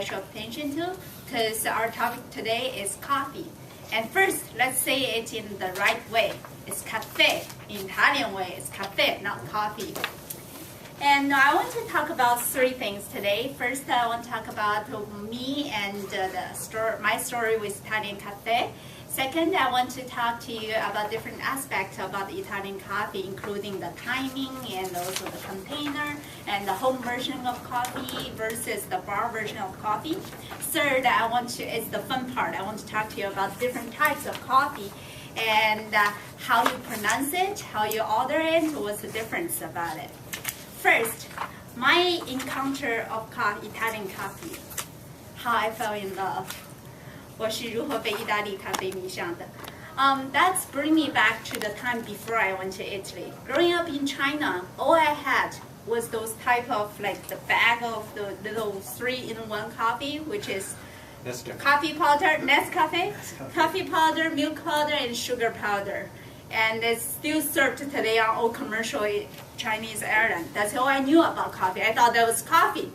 special attention to because our topic today is coffee. And first, let's say it in the right way. It's cafe. In Italian way, it's cafe, not coffee. And I want to talk about three things today. First, I want to talk about me and my story with Italian cafe. Second, I want to talk to you about different aspects about the Italian coffee, including the timing and also the container and the home version of coffee versus the bar version of coffee. Third, it's the fun part. I want to talk to you about different types of coffee and how you pronounce it, how you order it, what's the difference about it. First, my encounter of Italian coffee, how I fell in love. 我是如何被意大利咖啡迷上的。That's bring me back to the time before I went to Italy. Growing up in China, all I had was those type of like the bag of the little 3-in-1 coffee, which is coffee powder, Nescafe, coffee powder, milk powder, and sugar powder. And it's still served today on all commercial Chinese airline. That's all I knew about coffee. I thought that was coffee.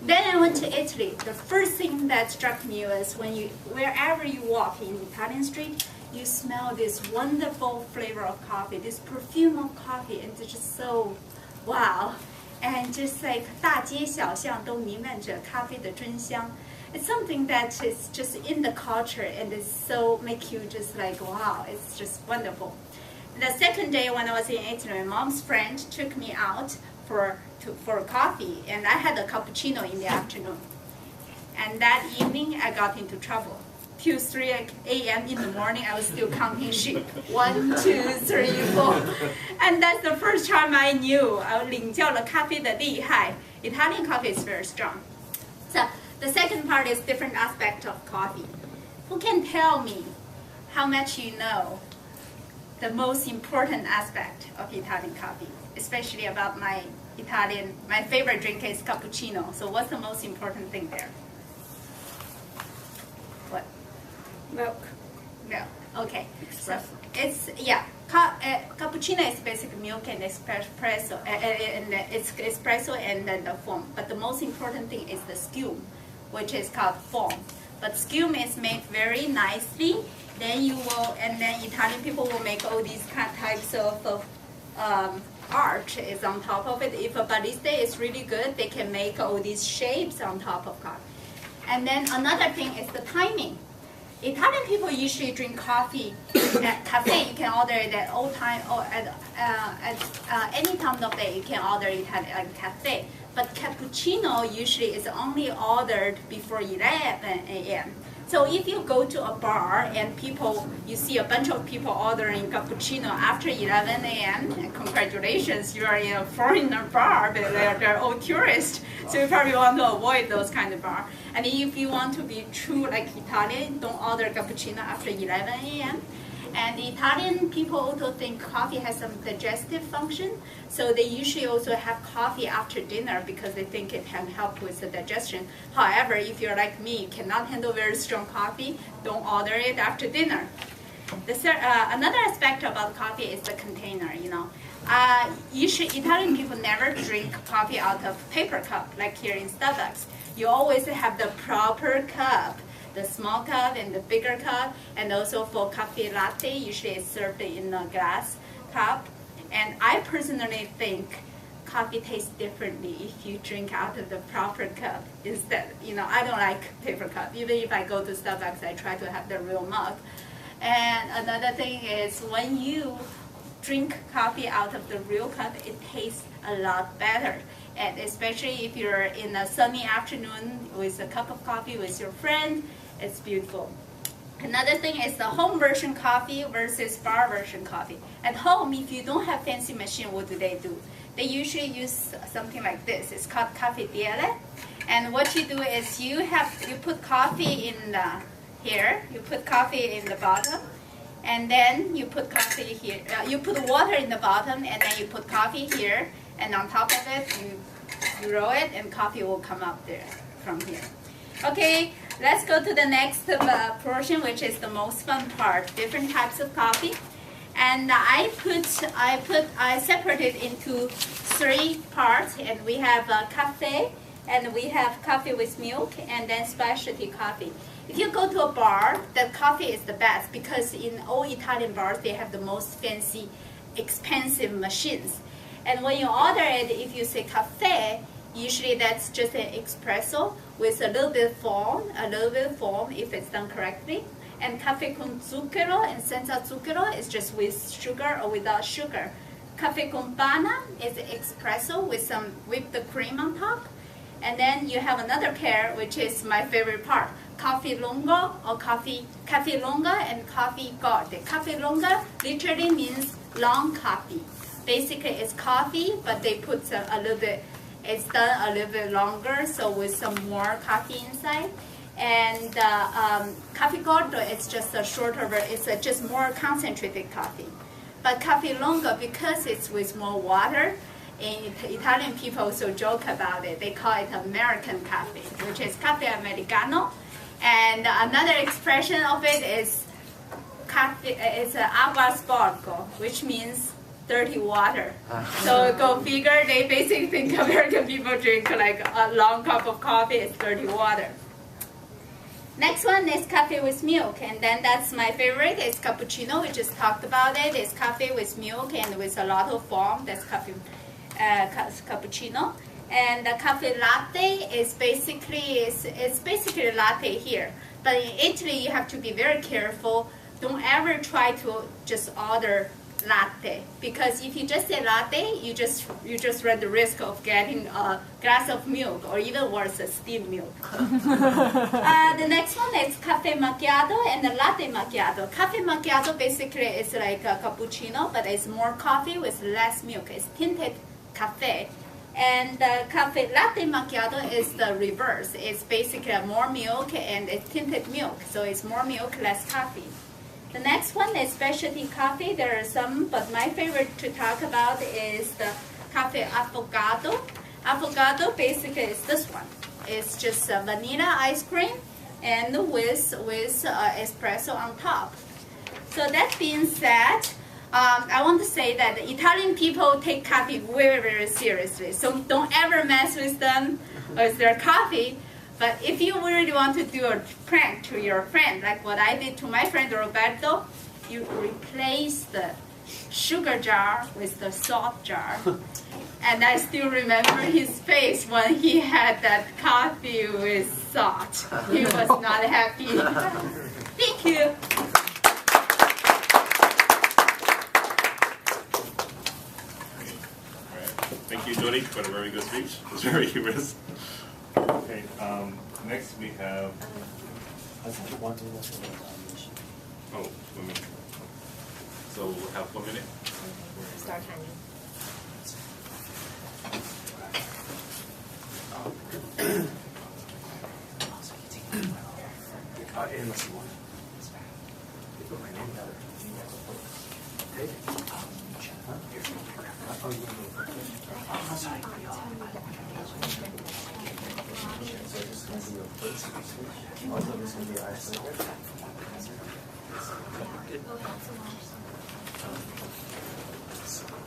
Then I went to Italy. The first thing that struck me was wherever you walk in Italian street, you smell this wonderful flavor of coffee, this perfume of coffee, and it's just so wow. And just like 大街小巷都弥漫着咖啡的醇香. It's something that is just in the culture and it's so make you just like wow, it's just wonderful. The second day when I was in Italy, my mom's friend took me out for coffee, and I had a cappuccino in the afternoon. And that evening, I got into trouble. Till 3 a.m. in the morning, I was still counting sheep. 1, 2, 3, 4. And that's the first time I knew 领教了咖啡的厉害. Italian coffee is very strong. So the second part is different aspect of coffee. Who can tell me how much you know the most important aspect of Italian coffee, especially about my favorite drink is cappuccino. So what's the most important thing there? What? Milk. Milk. Okay. Espresso. So cappuccino is basically milk and espresso, and it's espresso and then the foam. But the most important thing is the skew, which is called foam. But skew is made very nicely. Then Italian people will make all these types of art is on top of it. If a barista is really good, they can make all these shapes on top of coffee. And then another thing is the timing. Italian people usually drink coffee at cafe. You can order it at all time or at any time of day. You can order it at a cafe. But cappuccino usually is only ordered before 11 a.m. So if you go to a bar and you see a bunch of people ordering cappuccino after 11 a.m., and congratulations, you are in a foreigner bar, but they're all tourists. So you probably want to avoid those kind of bar. And if you want to be true like Italian, don't order cappuccino after 11 a.m. And Italian people also think coffee has some digestive function, so they usually also have coffee after dinner because they think it can help with the digestion. However, if you're like me, you cannot handle very strong coffee, don't order it after dinner. Another aspect about coffee is the container, Usually Italian people never drink coffee out of paper cup, like here in Starbucks. You always have the proper cup. The small cup and the bigger cup, and also for coffee latte, usually it's served in a glass cup. And I personally think coffee tastes differently if you drink out of the proper cup instead. I don't like paper cup. Even if I go to Starbucks, I try to have the real mug. And another thing is when you drink coffee out of the real cup, it tastes a lot better. And especially if you're in a sunny afternoon with a cup of coffee with your friend, it's beautiful. Another thing is the home version coffee versus bar version coffee. At home, if you don't have fancy machine, what do? They usually use something like this. It's called caffettiere. And what you do is you put coffee in here. You put coffee in the bottom, and then you put coffee here. You put water in the bottom, and then you put coffee here. And on top of it, you roll it, and coffee will come up there from here. Okay, let's go to the next portion, which is the most fun part, different types of coffee. And I separated into 3 parts, and we have cafe, and we have coffee with milk, and then specialty coffee. If you go to a bar, the coffee is the best because in all Italian bars, they have the most fancy, expensive machines. And when you order it, if you say cafe, usually that's just an espresso with a little bit of foam if it's done correctly. And cafe con zucchero and senza zucchero is just with sugar or without sugar. Cafe con panna is espresso with some whipped cream on top. And then you have another pair, which is my favorite part, coffee lungo or cafe lunga and coffee corte. Cafe lunga literally means long coffee. Basically, it's coffee, but they put a little bit, it's done a little bit longer, so with some more coffee inside. And coffee corto, it's just a shorter, it's just more concentrated coffee. But coffee lunga, because it's with more water, Italian people also joke about it. They call it American coffee, which is cafe americano. And another expression of it is agua sporco, which means dirty water. So go figure, they basically think American people drink like a long cup of coffee is dirty water. Next one is coffee with milk, and then that's my favorite. It's cappuccino. We just talked about it. It's coffee with milk and with a lot of foam. That's cappuccino. And the cafe latte is basically it's basically latte here. But in Italy, you have to be very careful. Don't ever try to just order latte, because if you just say latte, you just run the risk of getting a glass of milk, or even worse, a steamed milk. The next one is cafe macchiato and the latte macchiato. Cafe macchiato basically is like a cappuccino, but it's more coffee with less milk. It's tinted cafe. And the cafe latte macchiato is the reverse. It's basically more milk and it's tinted milk, so it's more milk, less coffee. The next one is specialty coffee. There are some, but my favorite to talk about is the cafe affogato. Affogato basically is this one. It's just vanilla ice cream and with espresso on top. So that being said, I want to say that the Italian people take coffee very, very seriously. So don't ever mess with them with their coffee. But if you really want to do a prank to your friend, like what I did to my friend Roberto, you replace the sugar jar with the salt jar. And I still remember his face when he had that coffee with salt. He was not happy. Thank you. Thank you, Jody, for a very good speech. It was very humorous. Okay, next we have. Oh, 1 minute. So we'll have 1 minute. Start timing.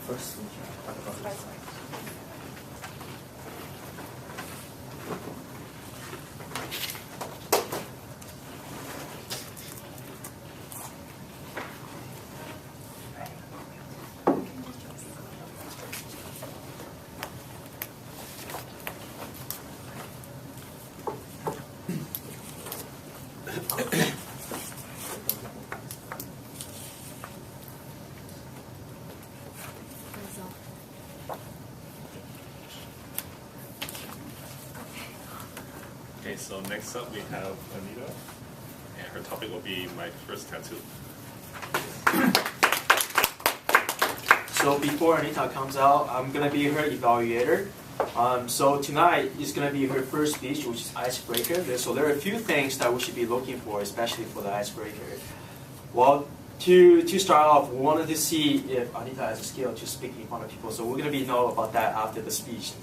First, Okay, so next up we have Anita, and her topic will be my first tattoo. so before Anita comes out, I'm gonna be her evaluator. So tonight is gonna be her first speech, which is icebreaker. So there are a few things that we should be looking for, especially for the icebreaker. Well, to start off, we wanted to see if Anita has a skill to speak in front of people. So we're gonna know about that after the speech.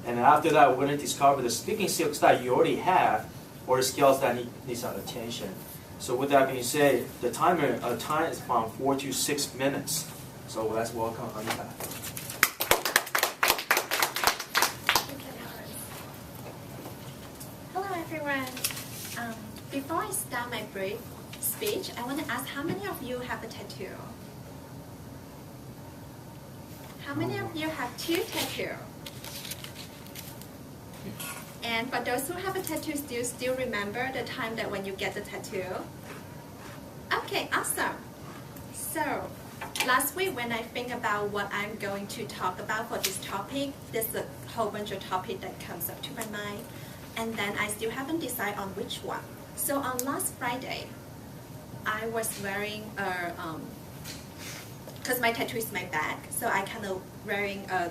And then after that, we're going to discover the speaking skills that you already have or the skills that need some attention. So with that being said, the time is from 4 to 6 minutes. So let's welcome Anita. Before I start my brief speech, I want to ask how many of you have a tattoo? How many of you have 2 tattoos? And for those who have a tattoo, do you still remember the time that when you get the tattoo? Okay, awesome. So, last week when I think about what I'm going to talk about for this topic, there's a whole bunch of topics that comes up to my mind. And then I still haven't decided on which one. So on last Friday, I was wearing a, because my tattoo is my back, so I kind of wearing a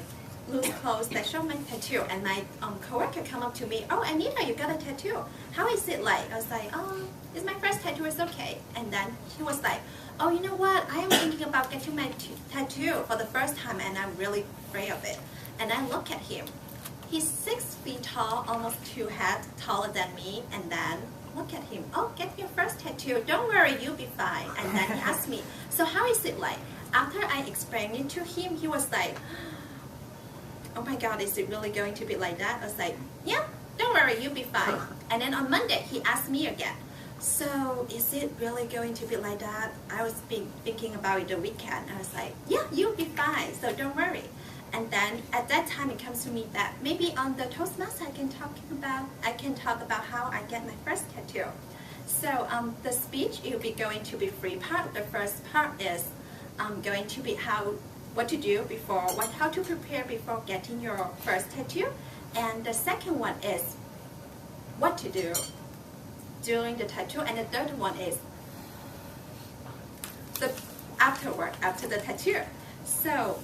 loose clothes that show my tattoo. And my coworker come up to me, oh, Anita, you got a tattoo. How is it like? I was like, oh, it's my first tattoo, it's okay. And then he was like, oh, you know what? I am thinking about getting my tattoo for the first time, and I'm really afraid of it. And I look at him. He's 6 feet tall, almost 2 heads taller than me, and then look at him. Oh, get your first tattoo. Don't worry, you'll be fine. And then he asked me, so how is it like? After I explained it to him, he was like, oh my God, is it really going to be like that? I was like, yeah, don't worry, you'll be fine. And then on Monday, he asked me again, so is it really going to be like that? I was thinking about it the weekend. I was like, yeah, you'll be fine, so don't worry. And then at that time it comes to me that maybe on the Toastmaster I can talk about how I get my first tattoo. So the speech it will be going to be 3 parts. The first part is going to be what to do before, how to prepare before getting your first tattoo. And the second one is what to do during the tattoo. And the third one is the afterward, after the tattoo. So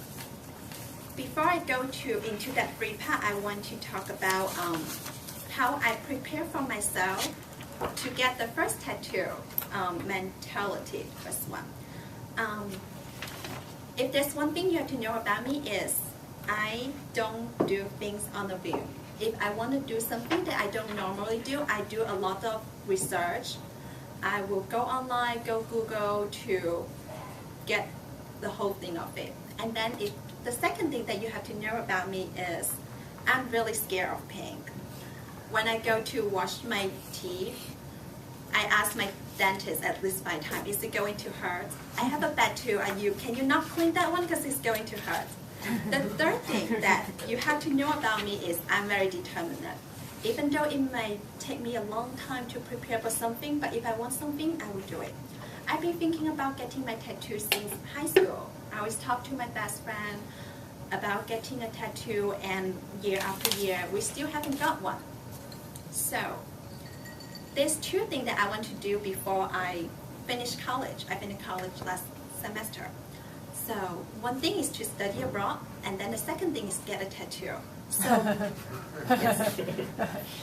before I go into that 3 part, I want to talk about how I prepare for myself to get the first tattoo mentality, first one. If there's one thing you have to know about me is I don't do things on the whim. If I want to do something that I don't normally do, I do a lot of research. I will go online, go Google to get the whole thing of it. And then the second thing that you have to know about me is I'm really scared of pain. When I go to wash my teeth, I ask my dentist at least 5 times, is it going to hurt? I have a bad tooth, can you not clean that one because it's going to hurt? The third thing that you have to know about me is I'm very determined. Even though it may take me a long time to prepare for something, but if I want something, I will do it. I've been thinking about getting my tattoo since high school. I always talk to my best friend about getting a tattoo, and year after year, we still haven't got one. So, there's 2 things that I want to do before I finish college. I finished college last semester. So, one thing is to study abroad, and then the second thing is get a tattoo. So, yes.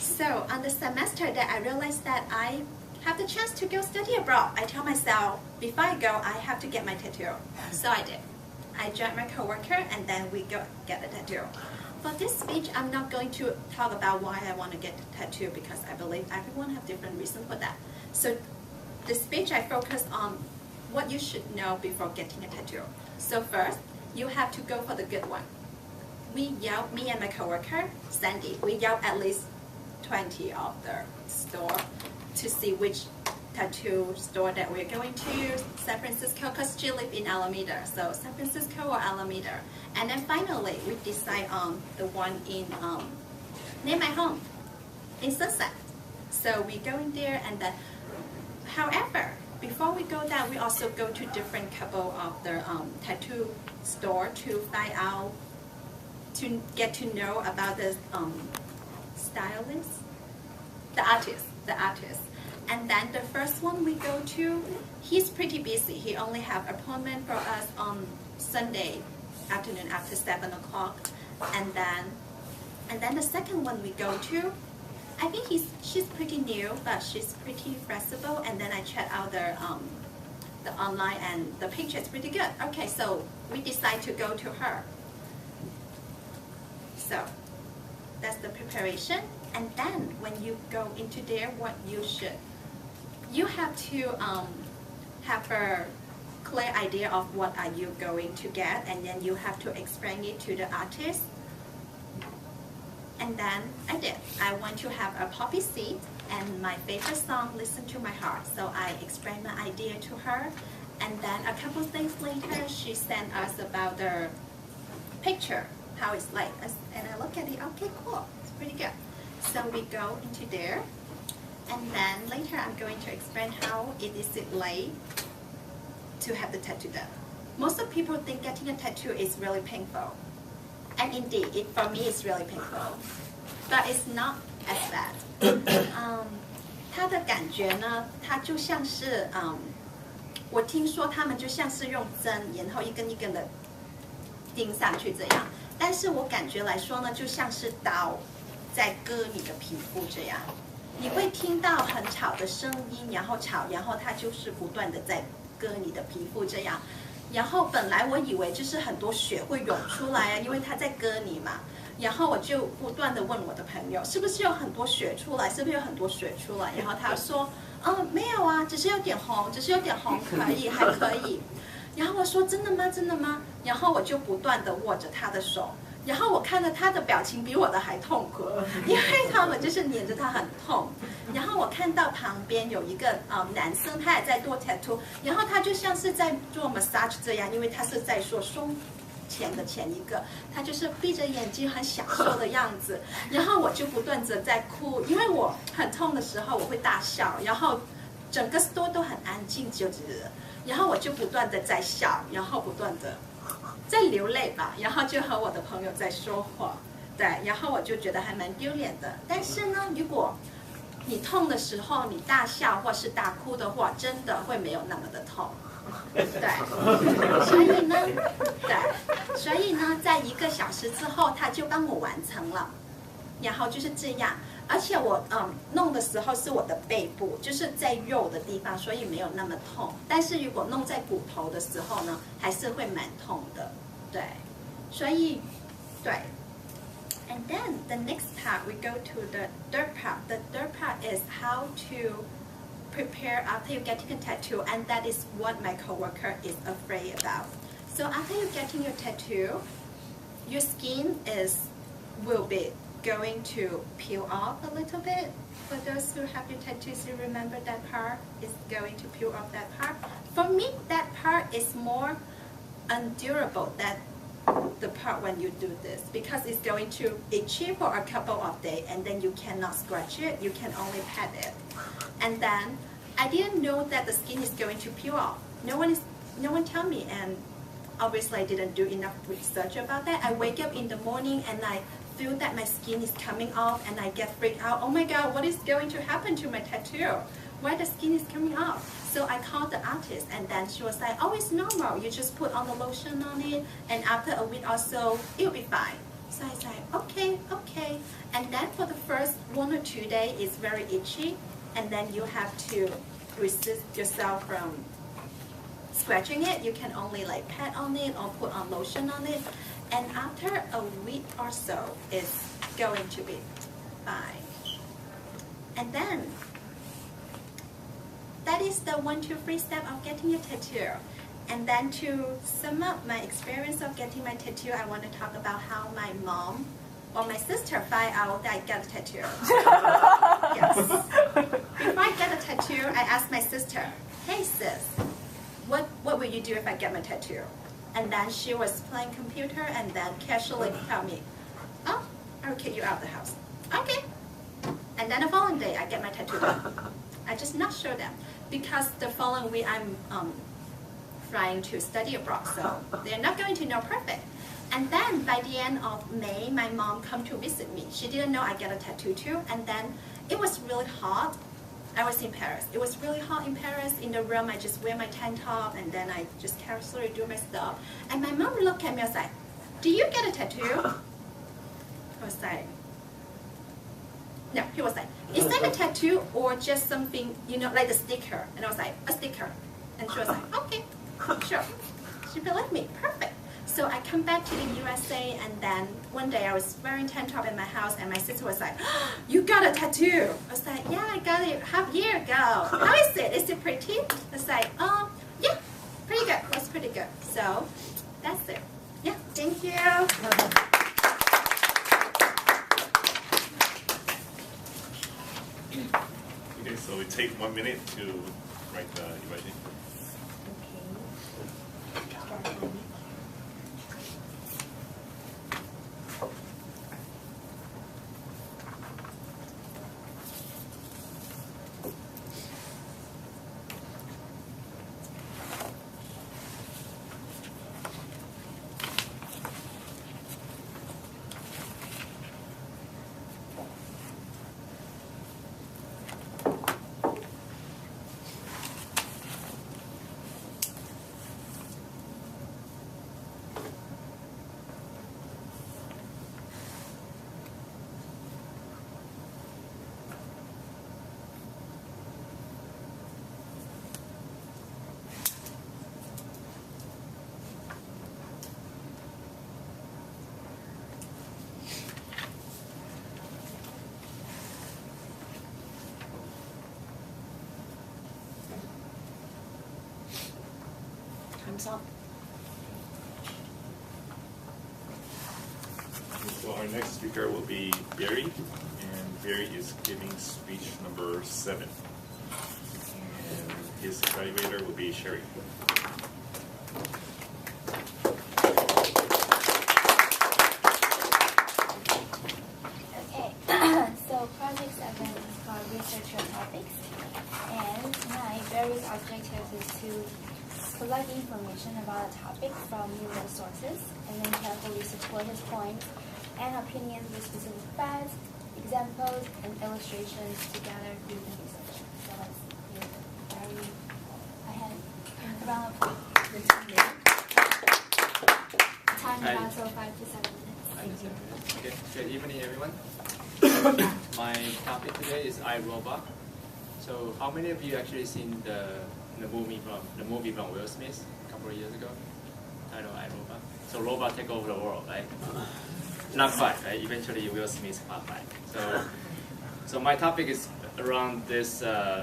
So, on the semester that I realized that I have the chance to go study abroad, I tell myself, before I go, I have to get my tattoo. So I did. I joined my coworker, and then we go get a tattoo. For this speech, I'm not going to talk about why I want to get a tattoo because I believe everyone has different reasons for that. So the speech I focus on what you should know before getting a tattoo. So first, you have to go for the good one. Me and my coworker, Sandy, we yelled at least 20 of the store to see which tattoo store that we're going to, San Francisco, because she lives in Alameda, so San Francisco or Alameda. And then finally, we decide on the one in near my home, in Sunset. So we go in there, and then, however, before we go there, we also go to different couple of the tattoo store to find out, to get to know about the stylist, the artist. And then the first one we go to, he's pretty busy. He only have appointment for us on Sunday afternoon after 7 o'clock. And then the second one we go to, I think she's pretty new, but she's pretty flexible. And then I check out the online, and the picture is pretty good. Okay, so we decide to go to her. So that's the preparation. And then when you go into there, you have to have a clear idea of what are you going to get, and then you have to explain it to the artist. And then I did. I want to have a poppy seed and my favorite song, Listen to My Heart. So I explained my idea to her, and then a couple of days later, she sent us about the picture, how it's like, and I look at it, okay, cool, it's pretty good. So we go into there, and then later I'm going to explain how it is like to have the tattoo done. Most of people think getting a tattoo is really painful, and indeed, for me, it's really painful, but it's not as bad. 它的感觉呢，它就像是我听说他们就像是用针，然后一根一根的钉上去这样，但是我感觉来说呢，就像是刀在割你的皮肤这样，你会听到很吵的声音，然后吵，然后它就是不断的在割你的皮肤这样，然后本来我以为就是很多血会涌出来啊，因为它在割你嘛，然后我就不断的问我的朋友，是不是有很多血出来？是不是有很多血出来？然后他说，没有啊，只是有点红，只是有点红，可以，还可以。然后我说真的吗？真的吗？然后我就不断的握着他的手，然后我看到他的表情比我的还痛苦，因为他们就是黏着他很痛。然后我看到旁边有一个男生，他也在做 tattoo， 然后他就像是在做 massage 这样，因为他是在说胸前的前一个，他就是闭着眼睛很享受的样子。然后我就不断的在哭，因为我很痛的时候我会大笑，然后整个 store 都很安静，然后我就不断的在笑，然后不断的在流泪吧，然后就和我的朋友在说话，对，然后我就觉得还蛮丢脸的。但是呢，如果你痛的时候你大笑或是大哭的话，真的会没有那么的痛。对，所以呢，在1个小时之后，他就帮我完成了，然后就是这样。而且我弄的时候是我的背部，就是在肉的地方，所以没有那么痛。但是如果弄在骨头的时候呢，还是会蛮痛的。对，所以对。And then the next part we go to the third part. The third part is how to prepare after you getting a tattoo, and that is what my coworker is afraid about. So after you getting your tattoo, your skin will be going to peel off a little bit. For those who have your tattoos, you remember that part is going to peel off that part. For me, that part is more undurable than the part when you do this, because it's going to itchy for a couple of days, and then you cannot scratch it, you can only pat it. And then I didn't know that the skin is going to peel off. No one told me, and obviously I didn't do enough research about that. I wake up in the morning and I feel that my skin is coming off, and I get freaked out. Oh my god, what is going to happen to my tattoo? Why the skin is coming off? So I called the artist, and then she was like, oh, it's normal. You just put on the lotion on it, and after a week or so, it'll be fine. So I said, okay. And then for the first 1 or 2 days, it's very itchy, and then you have to resist yourself from scratching it. You can only like pat on it or put on lotion on it. And after a week or so, it's going to be fine. And then that is the 1, 2, 3 step of getting a tattoo. And then to sum up my experience of getting my tattoo, I want to talk about how my mom or my sister find out that I got a tattoo. Yes. Before I get a tattoo, I asked my sister, hey sis, what will you do if I get my tattoo? And then she was playing computer and then casually tell me, oh, I'll kick you out of the house. Okay. And then the following day, I get my tattoo done. I just not show them because the following week I'm flying to study abroad, so they're not going to know perfect. And then by the end of May, my mom come to visit me. She didn't know I get a tattoo too. And then it was really hot. I was in Paris. It was really hot in Paris. In the room, I just wear my tank top and then I just casually do my stuff. And my mom looked at me and was like, do you get a tattoo? I was like, no. He was like, is that a tattoo or just something, like a sticker? And I was like, a sticker. And she was like, okay, sure. She believed me, perfect. So I come back to the USA, and then one day I was wearing tank top in my house, and my sister was like, oh, you got a tattoo? I was like, yeah, I got it half a year ago. How is it? Is it pretty? I was like, yeah, pretty good. It was pretty good. So that's it. Yeah, thank you. So we take 1 minute to write the evaluation. Time's up. So our next speaker will be Barry, and Barry is giving speech number 7. And his evaluator will be Sherry. Okay, so project 7 is called Researcher Topics, and tonight Barry's objective is to collect information about a topic from numerous sources, and then carefully support his points and opinions with specific facts, examples, and illustrations to gather through the research. So let's hear Barry ahead. Round of time is Hi. also 5 to 7 minutes. Thank you. Okay, good evening, everyone. My topic today is iRobot. So, how many of you actually seen the movie from Will Smith a couple of years ago? Titled iRobot. So, robot take over the world, right? Not quite, right? Eventually, Will Smith fought back. So my topic is around this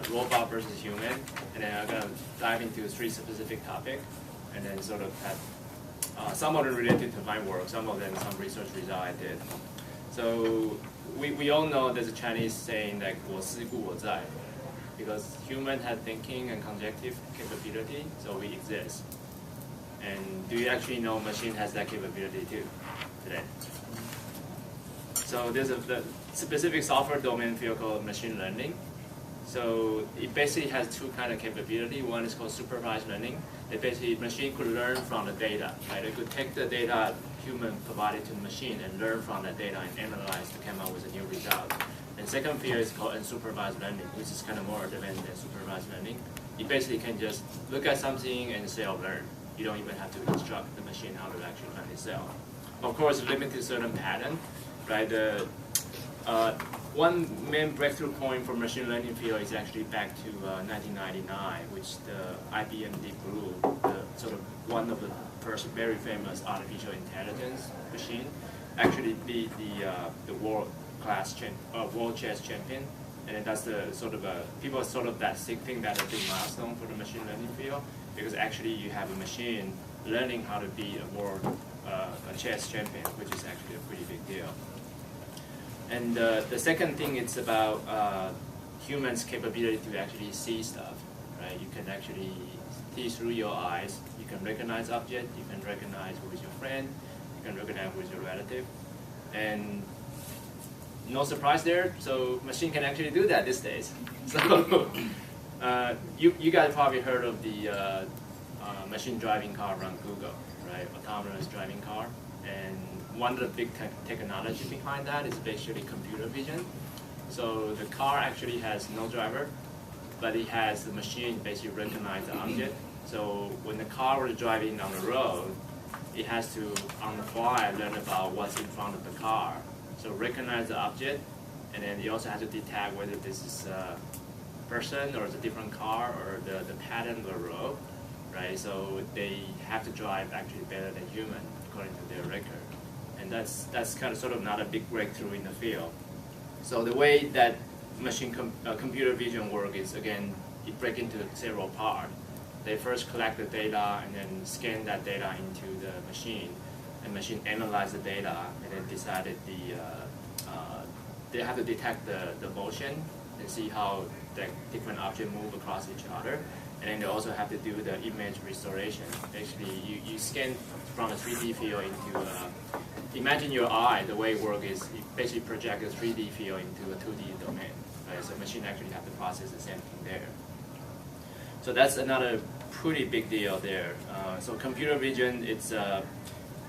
robot versus human, and then I'm gonna dive into 3 specific topics, and then sort of have some of them related to my work, some of them some research result I did. So we all know there's a Chinese saying like 我思故我在, because human have thinking and conjective capability, so we exist. And do you actually know machine has that capability too today? So there's the specific software domain field called machine learning. So it basically has 2 kind of capability. One is called supervised learning. Basically, machine could learn from the data, right? It could take the data human provided to the machine and learn from that data and analyze to come up with a new result. And second field is called unsupervised learning, which is kind of more advanced than supervised learning. You basically can just look at something and self-learn. You don't even have to instruct the machine how to actually learn itself. Of course, limited to certain pattern, right? One main breakthrough point for machine learning field is actually back to 1999, which the IBM Deep Blue, sort of one of the first very famous artificial intelligence machine, actually beat the world chess champion, and then that's the sort of people sort of think that a big milestone for the machine learning field, because actually you have a machine learning how to be a chess champion, which is actually a pretty big deal. And the second thing, it's about humans' capability to actually see stuff, right? You can actually see through your eyes. You can recognize objects. You can recognize who is your friend. You can recognize who is your relative. And no surprise there. So machine can actually do that these days. So you guys probably heard of the machine driving car from Google, right? Autonomous driving car. And one of the big technology behind that is basically computer vision. So the car actually has no driver, but it has the machine basically recognize the object. So when the car is driving on the road, it has to, on the fly, learn about what's in front of the car. So recognize the object, and then it also has to detect whether this is a person or it's a different car or the pattern of the road, right? So they have to drive actually better than human according to their record. And that's kind of sort of not a big breakthrough in the field. So the way that machine computer vision work is, again, it breaks into several parts. They first collect the data and then scan that data into the machine, and machine analyze the data and then decided they have to detect the motion and see how the different objects move across each other. And then they also have to do the image restoration. Basically, you scan from a 3D field into imagine your eye. The way it works is you basically project a 3D field into a 2D domain. Right? So machine actually have to process the same thing there. So that's another pretty big deal there. So computer vision, it's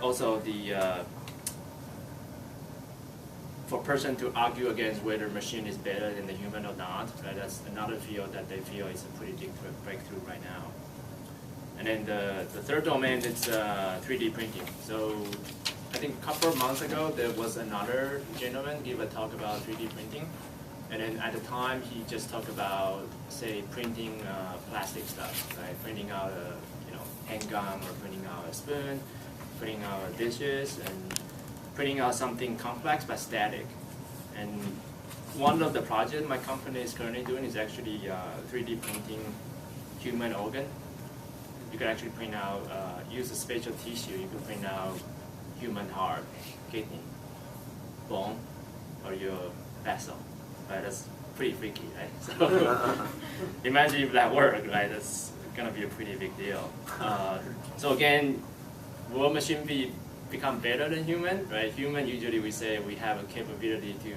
also the for person to argue against whether machine is better than the human or not. Right? That's another field that they feel is a pretty big breakthrough right now. And then the third domain is 3D printing. So I think a couple of months ago there was another gentleman give a talk about 3D printing. And then at the time, he just talked about, say, printing plastic stuff, right? Printing out a handgun, or printing out a spoon, printing out dishes, and printing out something complex but static. And one of the projects my company is currently doing is actually 3D printing human organ. You can actually print out, use a spatial tissue. You can print out human heart, kidney, bone, or your vessel. Right, that's pretty freaky, right? So imagine if that worked, right? That's gonna be a pretty big deal. So again, will machine become better than human, right? Human, usually we say we have a capability to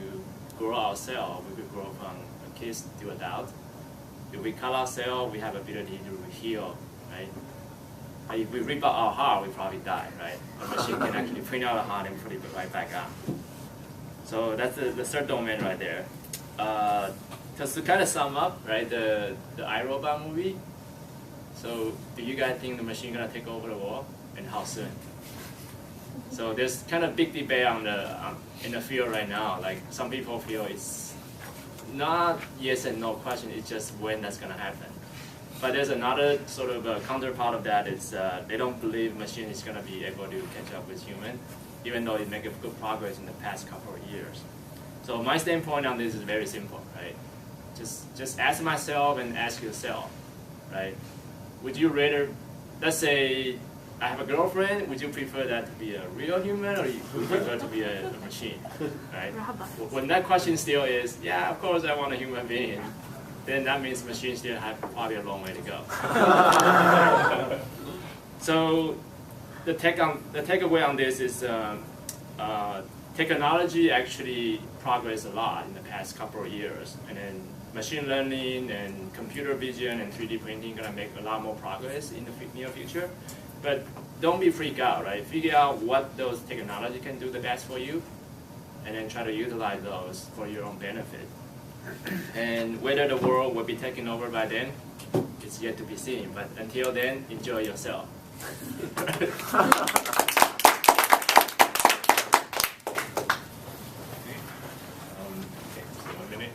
grow our cell. We could grow from a kid to adult. If we cut our cell, we have ability to heal, right? But if we rip out our heart, we probably die, right? A machine can actually print out a heart and put it right back on. So that's the third domain right there. Just to kind of sum up, right, the iRobot movie. So do you guys think the machine gonna take over the world, and how soon? So there's kind of big debate on in the field right now. Like some people feel it's not yes and no question. It's just when that's gonna happen. But there's another sort of counterpart of that. It's they don't believe machine is gonna be able to catch up with human, even though it made good progress in the past couple of years. So my standpoint on this is very simple, right? Just ask myself and ask yourself, right? Would you rather, let's say I have a girlfriend, would you prefer that to be a real human, or would you prefer to be a machine, right? When that question still is, yeah, of course I want a human being, then that means machines still have probably a long way to go. So the takeaway on this is technology actually progressed a lot in the past couple of years, and then machine learning and computer vision and 3D printing are gonna make a lot more progress in the near future. But don't be freaked out, right? Figure out what those technology can do the best for you, and then try to utilize those for your own benefit. And whether the world will be taken over by then, it's yet to be seen. But until then, enjoy yourself. Okay, so 1 minute.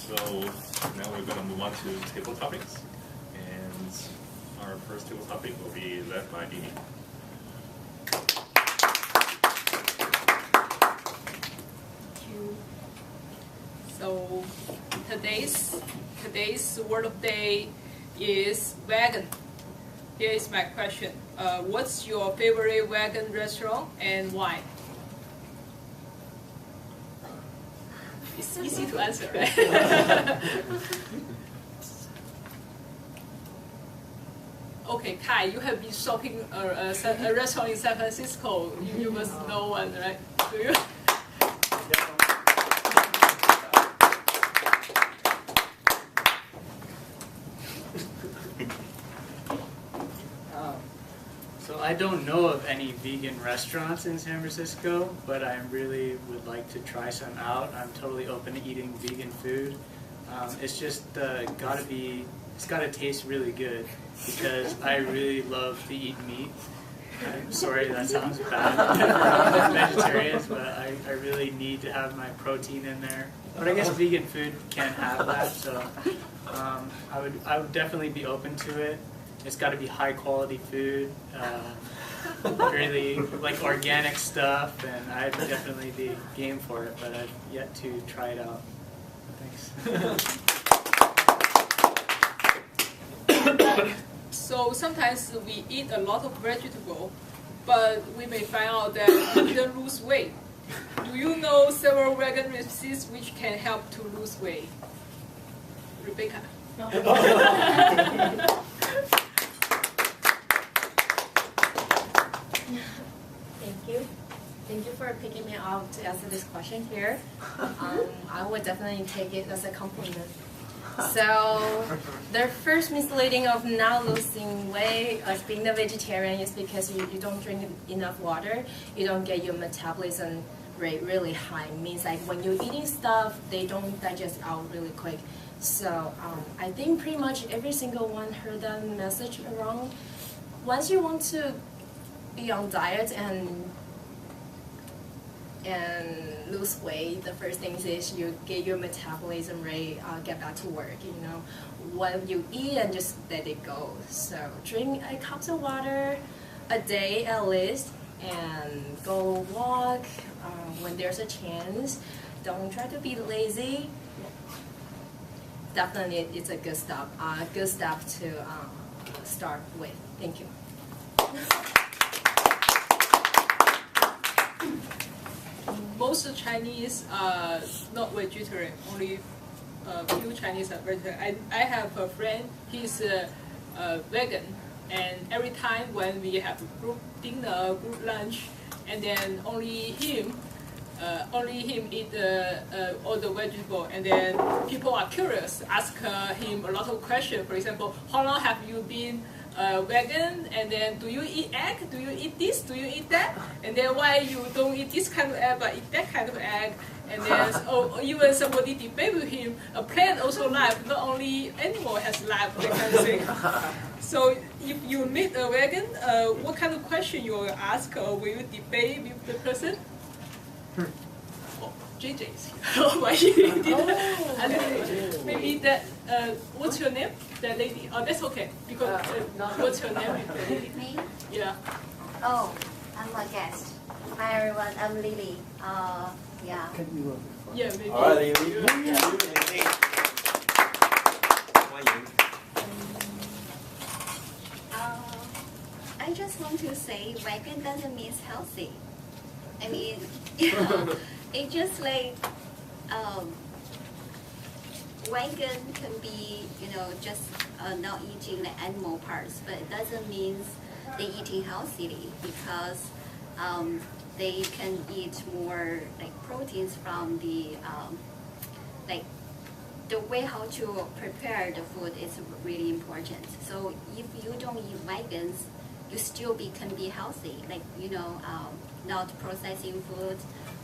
So now we're going to move on to table topics, and our first table topic will be led by Dini. So today's word of the day is vegan. Here is my question. What's your favorite vegan restaurant and why? It's easy to answer, right? Okay, Kai, you have been shopping a restaurant in San Francisco. You must know one, right? Do you? So I don't know of any vegan restaurants in San Francisco, but I really would like to try some out. I'm totally open to eating vegan food. It's just it's gotta taste really good because I really love to eat meat. I'm sorry that sounds bad for vegetarians, but I really need to have my protein in there. But I guess vegan food can have that, so I would definitely be open to it. It's got to be high quality food, really like organic stuff, and I'd definitely be game for it, but I've yet to try it out. Thanks. So sometimes we eat a lot of vegetable, but we may find out that we didn't lose weight. Do you know several vegan recipes which can help to lose weight? Rebecca. Thank you. Thank you for picking me up to answer this question here. I would definitely take it as a compliment. So, the first misleading of not losing weight as being a vegetarian is because you don't drink enough water, you don't get your metabolism rate really high. Means like when you're eating stuff, they don't digest out really quick. So I think pretty much every single one heard that message wrong. Once you want to be on diet and lose weight, the first thing is you get your metabolism rate, get back to work, you know. What you eat and just let it go. So drink a cup of water a day at least, and go walk when there's a chance. Don't try to be lazy. Definitely it's a good step to start with. Thank you. Most Chinese are not vegetarian. Only a few Chinese are vegetarian. I have a friend. He's vegan, and every time when we have group dinner, group lunch, and then only him eat all the vegetable, and then people are curious, ask him a lot of questions. For example, how long have you been vegan, and then do you eat egg? Do you eat this? Do you eat that? And then why you don't eat this kind of egg but eat that kind of egg? And then even somebody debate with him, a plant also life, not only animal has life, that kind of thing. So if you meet a vegan, what kind of question you will ask, or will you debate with the person? JJ is here. Oh, why you didn't? Maybe that. What's your name? That lady. Oh, that's okay. Because what's your name? The lady? Me? Yeah. Oh, I'm a guest. Hi everyone, I'm Lily. Yeah. Yeah, maybe. All right, Lily. I just want to say vegan doesn't mean healthy. I mean, you know, it's just like vegan can be, you know, just not eating the animal parts, but it doesn't mean they eating healthily, because they can eat more like proteins from the like the way how to prepare the food is really important. So if you don't eat vegans, you still can be healthy, like, you know, not processing food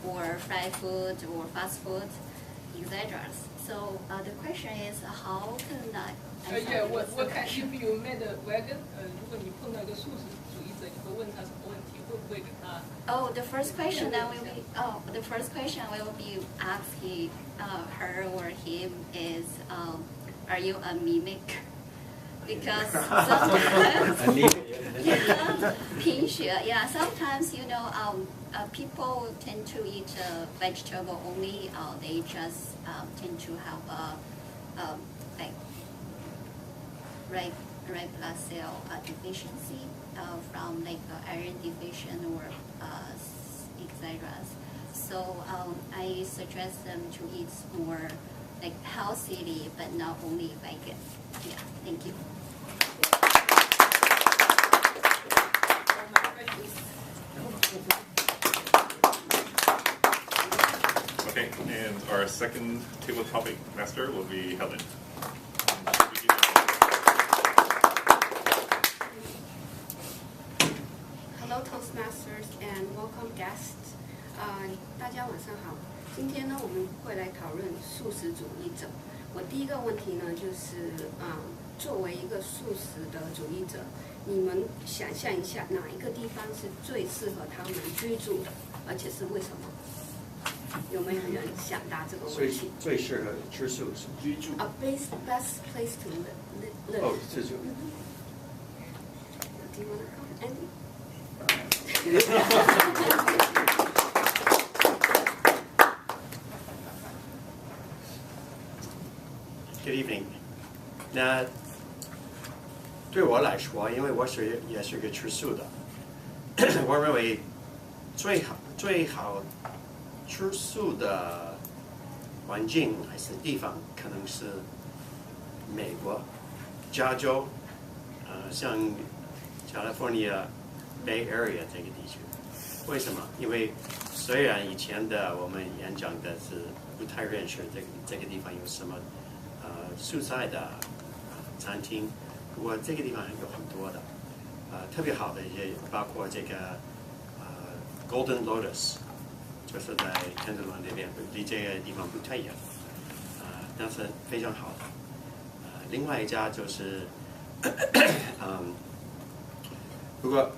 or fried food or fast food, etc. So the question is, how can I? Yeah, what kind? If you met a vegan, 如果你碰到一个素食主义者，你会问他什么问题？会不会给他？ Oh, the first question that will be the first question I will be asking her or him is, are you a mimic? Because sometimes, yeah, sometimes, you know, people tend to eat vegetable only. They just tend to have like red blood cell deficiency from like iron deficiency or etc. So I suggest them to eat more like healthily, but not only vegan. Yeah, thank you. Okay, and our second table topic master will be Helen. Hello, Toastmasters and welcome guests. 大家晚上好。今天呢，我们会来讨论素食主义者。我第一个问题呢，就是作为一个素食的主义者，你们想象一下，哪一个地方是最适合他们居住的，而且是为什么？有没有人想答这个问题？最适合吃素是居住。best place to live. 哦，自助。Do you want to come, Andy? Good evening. 那对我来说，因为也是个吃素的，我认为最好吃素的环境还是地方，可能是美国、加州，像 California Bay Area 这个地区。为什么？因为虽然以前的我们演讲的是不太认识这个地方有什么素菜的餐厅，不过这个地方有很多的，特别好的也包括这个Golden Lotus， 就是在天主廊那边，离这个地方不太远，但是非常好的。另外一家就是不过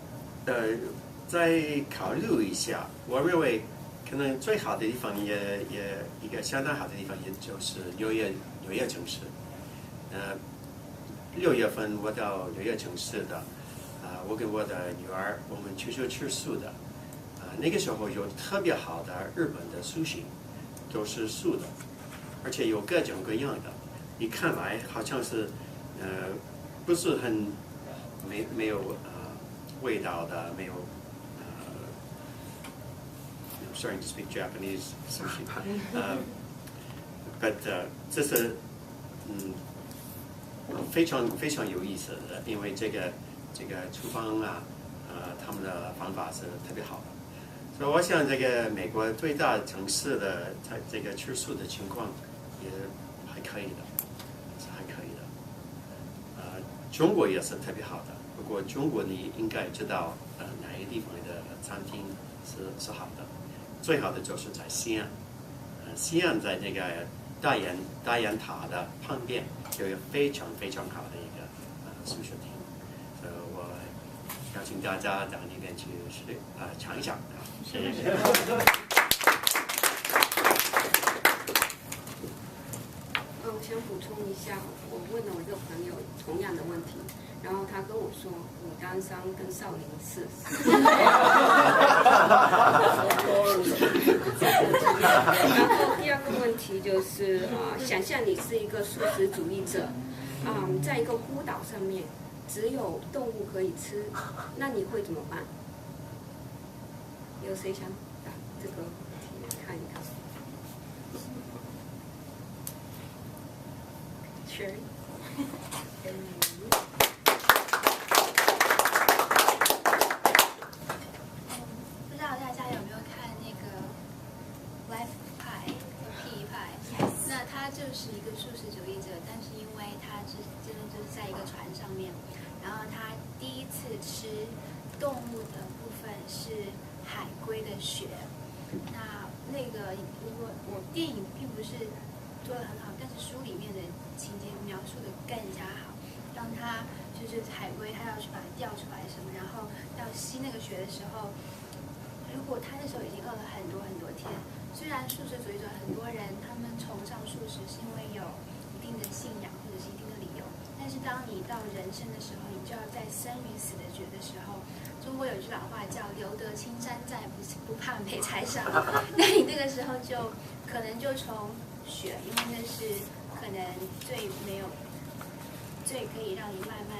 再考虑一下，我认为可能最好的地方也一个相当好的地方，也就是纽约城市。6月份我到纽约城市的，我跟我的女儿，我们去吃素的，那个时候有特别好的日本的sushi，都是素的，而且有各种各样的，你看来好像是不是很没有味道的，没有I'm starting to speak Japanese sushi. But 这是非常有意思的，因为这个厨房他们的方法是特别好的，所以我想这个美国最大城市的这个吃素的情况也还可以的，是还可以的。中国也是特别好的，不过中国你应该知道哪一个地方的餐厅是好的。最好的就是在西岸，西岸在那个大雁塔的旁边有一个非常好的一个素食厅，所以我邀请大家到那边去尝一下。谢谢。我想补充一下，我问了我一个朋友同样的问题，然后他跟我说武当山跟少林寺。然后第二个问题就是想象你是一个素食主义者，在一个孤岛上面只有动物可以吃，那你会怎么办？有谁想把这个题看一看？是。不知道大家有没有看那个 Life Pie 屁派？那他就是一个素食主义者，但是因为他真的就是在一个船上面，然后他第一次吃动物的部分是海龟的血。那个如果我电影并不是做得很好，但是书里面的情节描述的更加好。当他就是海龟，他要去把它钓出来什么，然后要吸那个血的时候，如果他那时候已经饿了很多天，虽然素食主义者很多人他们崇尚素食是因为有一定的信仰或者是一定的理由，但是当你到人生的时候，你就要在生与死的决的时候，中国有句老话叫留得青山在，不怕没柴烧。那你那个时候就可能就从血，因为那是可能最可以让你慢慢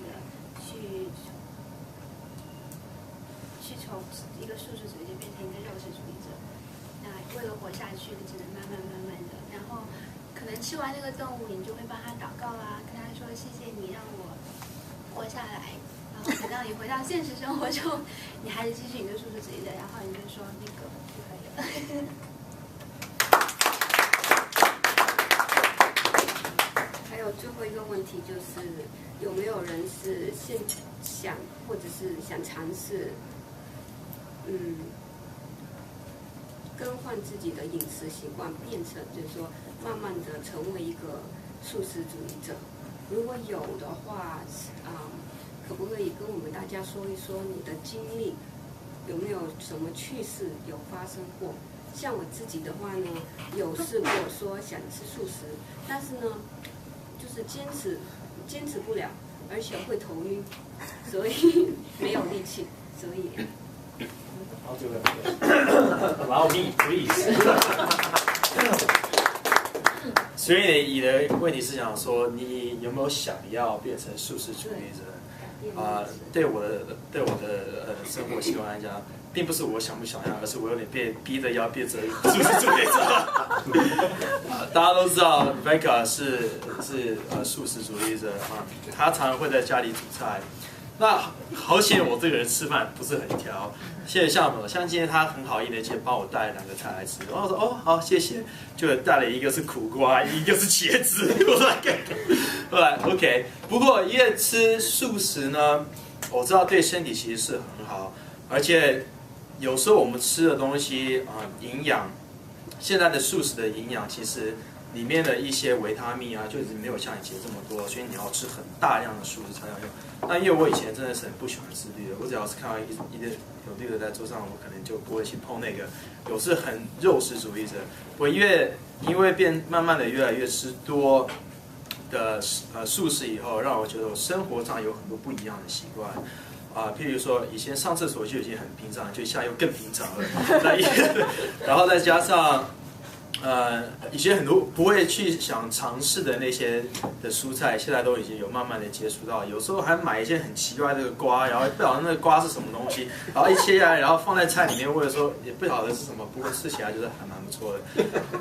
的去从一个素食主义者变成一个肉食主义者。那为了活下去，只能慢慢的，然后可能吃完那个动物，你就会帮他祷告啊，跟他说谢谢你让我活下来。然后等到你回到现实生活中，你还是继续你的素食主义者，然后你就说那个就可以了。最后一个问题就是有没有人是想或者是想尝试，更换自己的饮食习惯，变成就是说慢慢的成为一个素食主义者？如果有的话，可不可以跟我们大家说一说你的经历？有没有什么趣事有发生过？像我自己的话呢，有试过说想吃素食，但是呢，就是坚持不了，而且会头晕，所以没有力气，所以。I'll do it. Allow me, please. 所以你的问题是想说，你有没有想要变成素食主义者？对我的生活习惯来讲，并不是我想不想要，而是我有点被逼的要变成素食主义者。大家都知道 Rebecca 是素食主义者啊，她常常会在家里煮菜。那好险，我这个人吃饭不是很挑。像今天他很好意的就帮我带2个菜来吃，然后我说哦好谢谢，就带了一个是苦瓜，一个是茄子，我说后来 OK。不过因为吃素食呢，我知道对身体其实是很好，而且有时候我们吃的东西营养，现在的素食的营养其实里面的一些维他命啊，就已经没有像以前这么多，所以你要吃很大量的素食才有用。那因为我以前真的是很不喜欢吃绿的，我只要是看到一个有绿的在桌上，我可能就不会去碰那个。我是很肉食主义者，我因为慢慢的越来越吃多的素食以后，让我觉得我生活上有很多不一样的习惯。譬如说以前上厕所就已经很平常，就现在又更平常了。然后再加上以前很多不会去想尝试的那些的蔬菜，现在都已经有慢慢的接触到。有时候还买一些很奇怪的瓜，然后不晓得那个瓜是什么东西，然后一切下来，然后放在菜里面，或者说也不晓得是什么，不过吃起来就是还蛮不错的。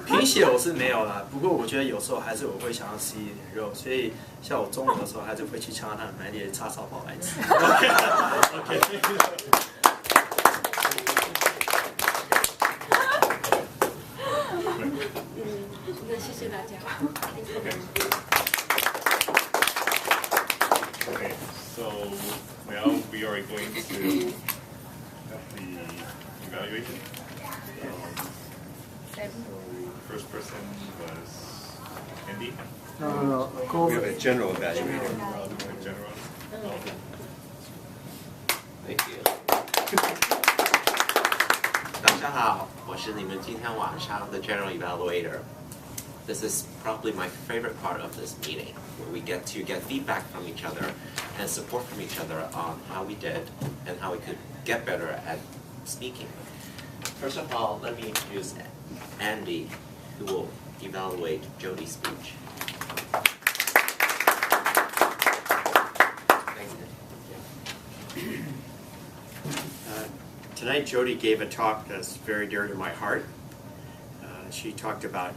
贫血我是没有啦，不过我觉得有时候还是我会想要吃一点肉，所以像我中午的时候还是会去加拿大买点叉烧包来吃。OK。谢谢大家。Okay, so now we are going to have the evaluation. So first person was Andy. No. We have a general evaluator. General. Thank you. 大家好，我是你们今天晚上的 General Evaluator. This is probably my favorite part of this meeting, where we get to get feedback from each other and support from each other on how we did and how we could get better at speaking. First of all, let me introduce Andy, who will evaluate Jody's speech. Thanks, Andy. Tonight, Jody gave a talk that's very dear to my heart. She talked about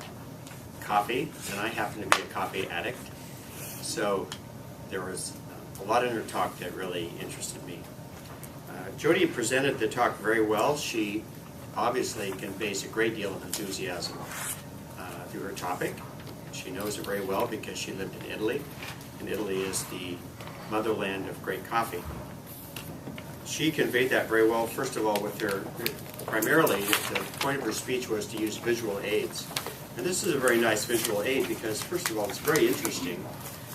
coffee, and I happen to be a coffee addict. So there was a lot in her talk that really interested me. Jody presented the talk very well. She obviously conveys a great deal of enthusiasm through her topic. She knows it very well because she lived in Italy, and Italy is the motherland of great coffee. She conveyed that very well, first of all, with her, primarily, the point of her speech was to use visual aids. And this is a very nice visual aid because, first of all, it's very interesting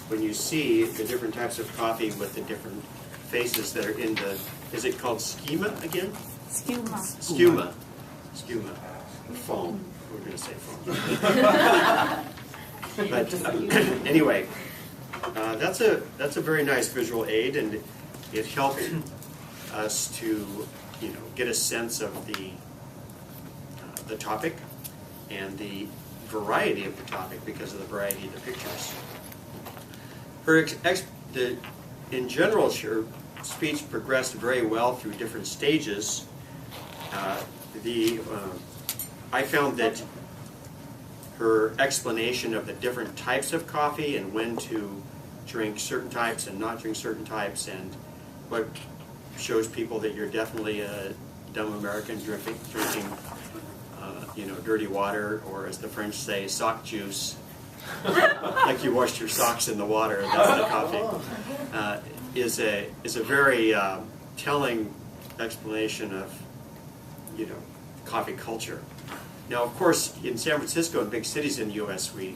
when you see the different types of coffee with the different faces that are in the, is it called schema again? Schema. Foam. We're going to say foam. But anyway, that's a very nice visual aid, and it helped us to, get a sense of the topic and the variety of the topic because of the variety of the pictures. In general, her speech progressed very well through different stages. I found that her explanation of the different types of coffee and when to drink certain types and not drink certain types, and what shows people that you're definitely a dumb American drinking dirty water, or as the French say, sock juice, like you washed your socks in the water, that's the coffee, is a very telling explanation of, coffee culture. Now, of course, in San Francisco and big cities in the U.S., we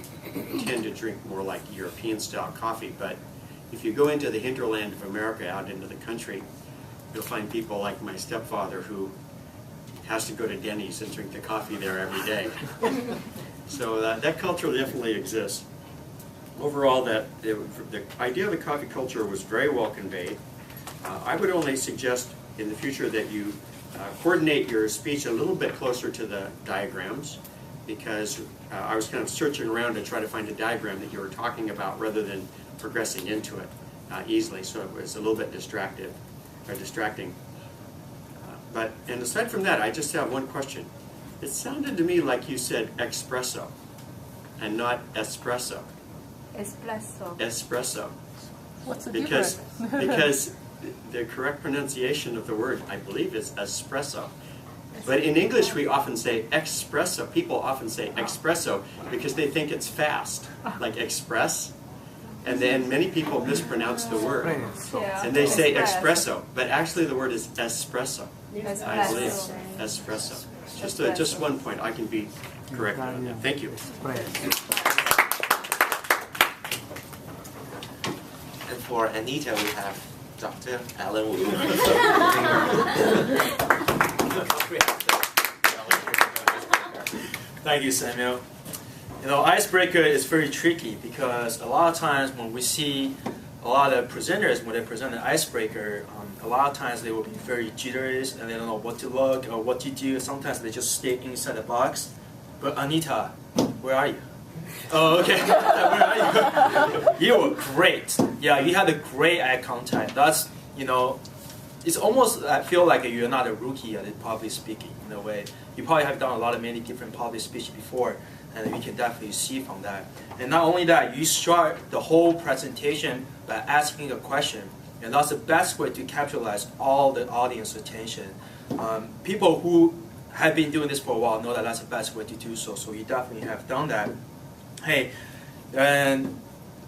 tend to drink more like European-style coffee, but if you go into the hinterland of America, out into the country, you'll find people like my stepfather who has to go to Denny's and drink the coffee there every day. So that culture definitely exists. Overall, the idea of the coffee culture was very well conveyed. I would only suggest in the future that you coordinate your speech a little bit closer to the diagrams, because I was kind of searching around to try to find a diagram that you were talking about rather than progressing into it easily, so it was a little bit distracting. And aside from that, I just have one question. It sounded to me like you said espresso and not espresso. Espresso. Espresso. What's the because, difference? because the correct pronunciation of the word, I believe, is espresso. But in English, we often say espresso. People often say espresso because they think it's fast, like express. And then many people mispronounce the word. And they say espresso, but actually the word is espresso. I believe espresso. Just one point, I can be corrected on that. Thank you. And for Anita, we have Dr. Alan Wu. Thank you, Samuel. Icebreaker is very tricky because a lot of times when we see a lot of presenters, when they present an icebreaker, a lot of times they will be very jittery and they don't know what to look or what to do. Sometimes they just stay inside the box. But Anita, where are you? Oh, okay. Where are you? You were great. Yeah, you had a great eye contact. That's, it's almost, I feel like you're not a rookie at public speaking in a way. You probably have done many different public speech before, and you can definitely see from that. And not only that, you start the whole presentation by asking a question, and that's the best way to capitalize all the audience attention. People who have been doing this for a while know that that's the best way to do so, so you definitely have done that. Hey, and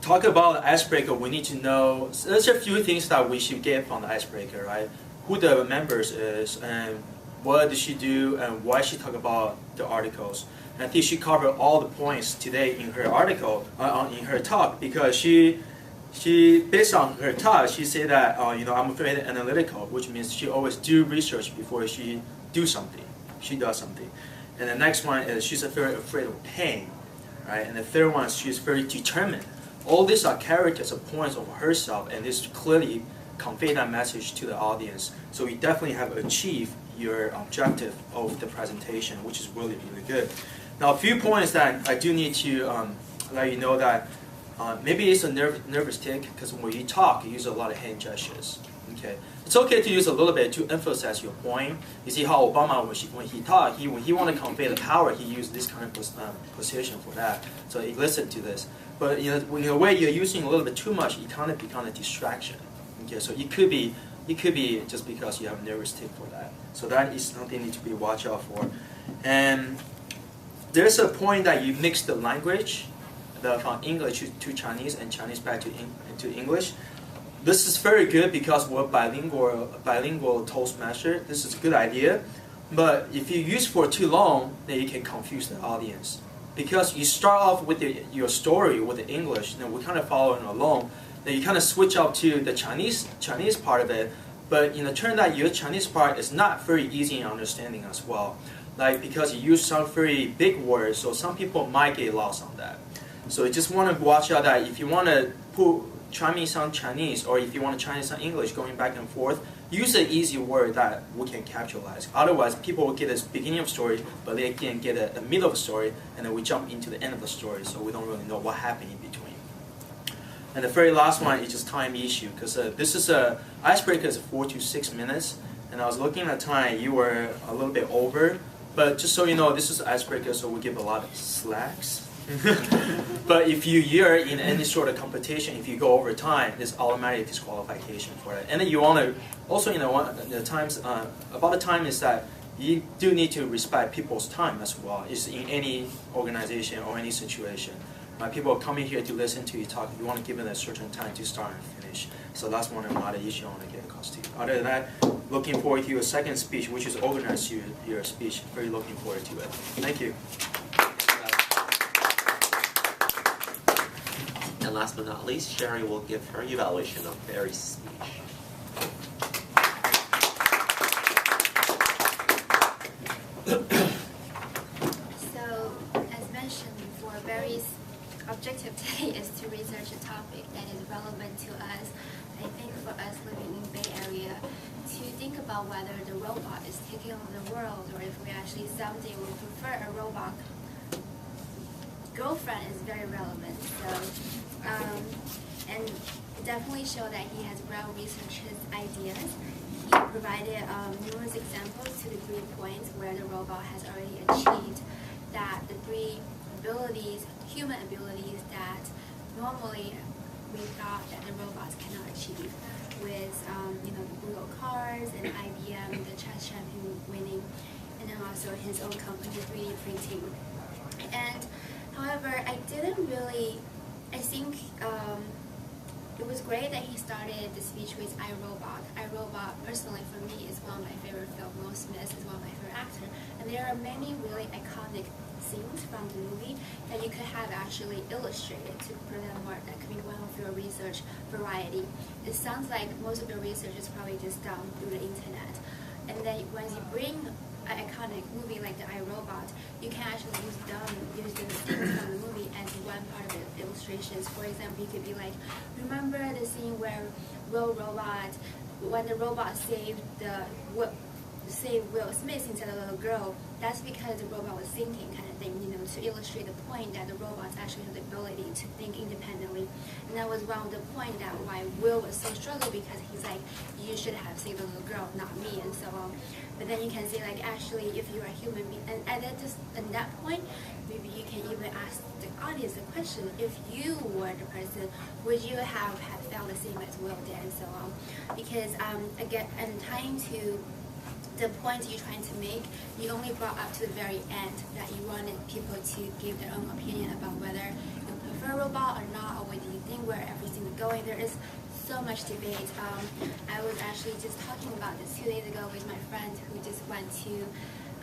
talk about the icebreaker, we need to know, there's a few things that we should get from the icebreaker, right? Who the members is, and what did she do, and why she talk about the articles. And I think she covered all the points today in her article, in her talk, because she based on her talk, she said that, I'm very analytical, which means she always do research before she does something. And the next one is she's very afraid of pain, right? And the third one is she's very determined. All these are characters or points of herself, and this clearly convey that message to the audience. So you definitely have achieved your objective of the presentation, which is really, really good. Now, a few points that I do need to let you know that maybe it's a nervous tick, because when you talk, you use a lot of hand gestures. Okay, it's okay to use a little bit to emphasize your point. You see how Obama, when he talked, when he wanted to convey the power, he used this kind of position for that. So he listened to this. But in a way you're using a little bit too much, it kind of becomes a distraction. Okay, so it could be just because you have a nervous tick for that. So that is something you need to be watch out for. And there's a point that you mix the language, from English to Chinese and Chinese back to English. This is very good because we're bilingual Toastmaster. This is a good idea. But if you use for too long, then you can confuse the audience. Because you start off with your story with the English, then we kind of following along. Then you kind of switch up to the Chinese part of it. But it turns out your Chinese part is not very easy in understanding as well. Because you use some very big words, so some people might get lost on that. So you just want to watch out that if you want to put Chinese on Chinese, or if you want to Chinese on English going back and forth, use an easy word that we can capitalize. Otherwise, people will get the beginning of the story, but they can't get the middle of the story, and then we jump into the end of the story, so we don't really know what happened in between. And the very last one is just time issue, because this is icebreaker is 4 to 6 minutes, and I was looking at time, you were a little bit over, but just so you know, this is icebreaker, so we give a lot of slacks. But if you're in any sort of competition, if you go over time, there's automatic disqualification for it. And then you want to also, about the time is that you do need to respect people's time as well. It's in any organization or any situation, My people are coming here to listen to you talk. You want to give them a certain time to start and finish. So that's one of the issues I want to get across to you. Other than that, looking forward to your second speech, which is organize your speech. Very looking forward to it. Thank you. And last but not least, Sherry will give her evaluation of Barry's speech. So, as mentioned before, Barry's objective today is to research a topic that is relevant to us. I think for us living in Bay Area, to think about whether the robot is taking over the world or if we actually someday will prefer a robot girlfriend is very relevant. So, and it definitely show that he has well researched his ideas. He provided numerous examples to the 3 points where the robot has already achieved that the 3 abilities, human abilities that normally we thought that the robots cannot achieve, with the Google cars and IBM, the chess champion winning, and then also his own company 3D printing. And however, I think it was great that he started the speech with iRobot. iRobot, personally for me, is one of my favorite films. Will Smith is one of my favorite actors. And there are many really iconic scenes from the movie that you could have actually illustrated to present more. That could be one of your research variety. It sounds like most of your research is probably just done through the internet. And then once you bring an iconic movie like the iRobot, you can actually use the scenes from the movie as one part of the illustrations. For example, you could be like, remember the scene where when the robot saved Will Smith instead of a little girl, that's because the robot was thinking, kind of thing, to illustrate the point that the robots actually have the ability to think independently. And that was one of the points that why Will was so struggling, because he's like, you should have saved the little girl, not me, and so on. But then you can say, like, actually, if you're a human being, and at that point, maybe you can even ask the audience the question, if you were the person, would you have felt the same as Will did, and so on. Because, again, and tying to the point you're trying to make, you only brought up to the very end that you wanted people to give their own opinion about whether you prefer a robot or not, or whether you think where everything is going. There is so much debate. I was actually just talking about this 2 days ago with my friend who just went to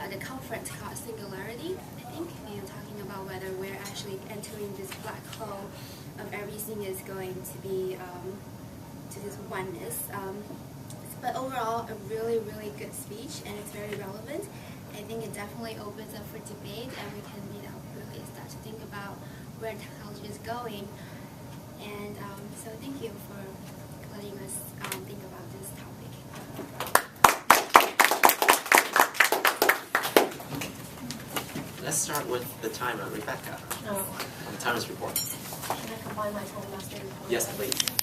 the conference called Singularity, I think, talking about whether we're actually entering this black hole of everything is going to be to this oneness. But overall, a really, really good speech, and it's very relevant. I think it definitely opens up for debate, and we can, really start to think about where technology is going. And so thank you for letting us think about this topic. Let's start with the timer, Rebecca. On the timer's report. Can I combine my whole master report? Yes, please.